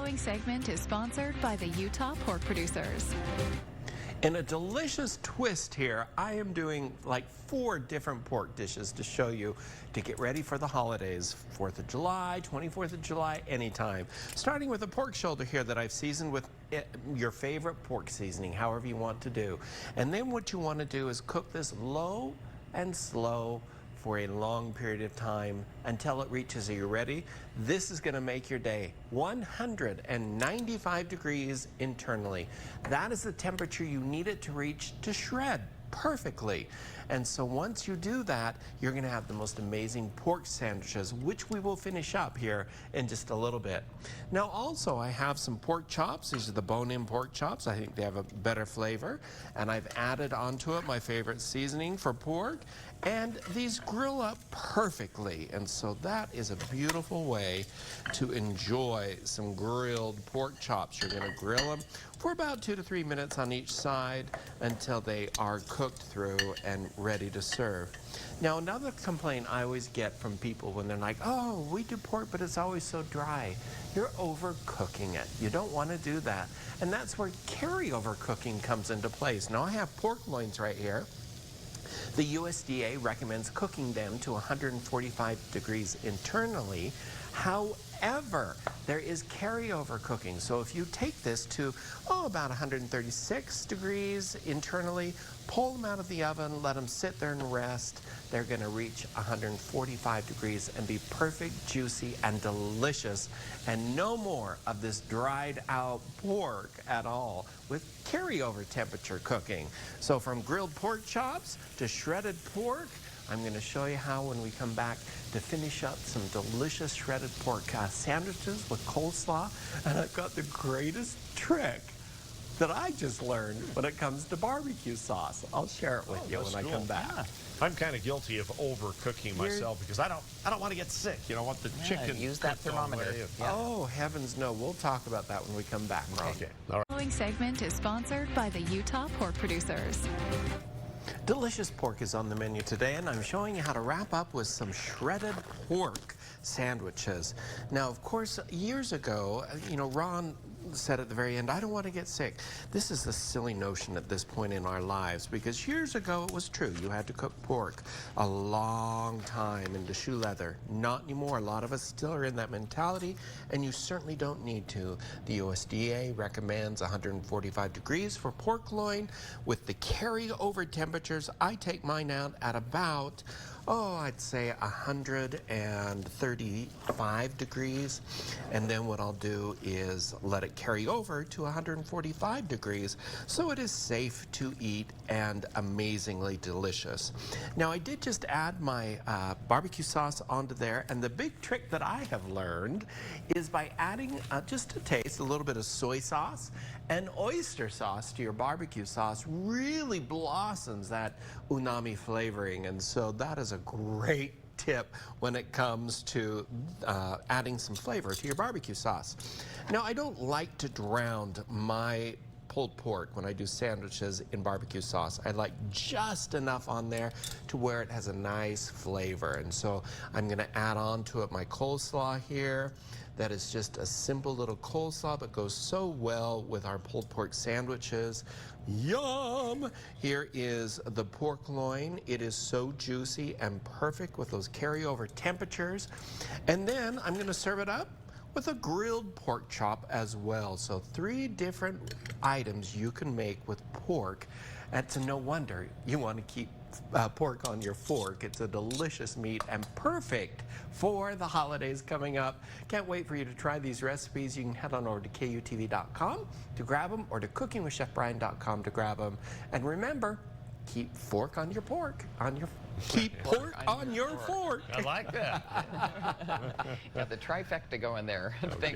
following segment is sponsored by the Utah Pork Producers. In a delicious twist here, I am doing like 4 different pork dishes to show you to get ready for the holidays. 4th of July, 24th of July, anytime. Starting with a pork shoulder here that I've seasoned with your favorite pork seasoning, however you want to do. And then what you want to do is cook this low and slow for a long period of time until it reaches, are you ready? This is going to make your day 195 degrees internally. That is the temperature you need it to reach to shred perfectly. And so once you do that, you're going to have the most amazing pork sandwiches, which we will finish up here in just a little bit. Now also I have some pork chops. These are the bone-in pork chops. I think they have a better flavor. And I've added onto it my favorite seasoning for pork. And these grill up perfectly. And so that is a beautiful way to enjoy some grilled pork chops. You're going to grill them for about 2 to 3 minutes on each side until they are cooked through and ready to serve. Now, another complaint I always get from people when they're like, oh, we do pork, but it's always so dry. You're overcooking it. You don't want to do that. And that's where carryover cooking comes into place. Now, I have pork loins right here. The USDA recommends cooking them to 145 degrees internally. However, there is carryover cooking. So if you take this to, about 136 degrees internally, pull them out of the oven, let them sit there and rest. They're going to reach 145 degrees and be perfect, juicy, and delicious. And no more of this dried out pork at all with carryover temperature cooking. So from grilled pork chops to shredded pork, I'm going to show you how when we come back to finish up some delicious shredded pork sandwiches with coleslaw. And I've got the greatest trick that I just learned when it comes to barbecue sauce. I'll share it with you when I come back. Yeah. I'm kind of guilty of overcooking myself because I don't want to get sick. You know, I want the chicken. Use that thermometer. Yeah. Oh, heavens no. We'll talk about that when we come back, Ron. Okay. All right. The following segment is sponsored by the Utah Pork Producers. Delicious pork is on the menu today, and I'm showing you how to wrap up with some shredded pork sandwiches. Now, of course, years ago, Ron said at the very end, I don't want to get sick. This is a silly notion at this point in our lives, because years ago it was true. You had to cook pork a long time into shoe leather. Not anymore. A lot of us still are in that mentality, and you certainly don't need to. The USDA recommends 145 degrees for pork loin. With the carryover temperatures, I take mine out at about, I'd say 135 degrees. And then what I'll do is let it carry over to 145 degrees so it is safe to eat and amazingly delicious. Now, I did just add my barbecue sauce onto there, and the big trick that I have learned is by adding just a taste, a little bit of soy sauce and oyster sauce to your barbecue sauce really blossoms that umami flavoring, and so that is a great tip when it comes to adding some flavor to your barbecue sauce. Now, I don't like to drown my pulled pork when I do sandwiches in barbecue sauce. I like just enough on there to where it has a nice flavor, and so I'm going to add on to it my coleslaw here. That is just a simple little coleslaw that goes so well with our pulled pork sandwiches. Yum! Here is the pork loin. It is so juicy and perfect with those carryover temperatures. And then I'm going to serve it up with a grilled pork chop as well. So 3 different items you can make with pork. And it's no wonder you want to keep pork on your fork. It's a delicious meat and perfect for the holidays coming up. Can't wait for you to try these recipes. You can head on over to KUTV.com to grab them, or to cookingwithchefbryan.com to grab them. And remember, keep fork on your pork. Keep pork on your fork. I like that. Got the trifecta going there. Okay. Thanks.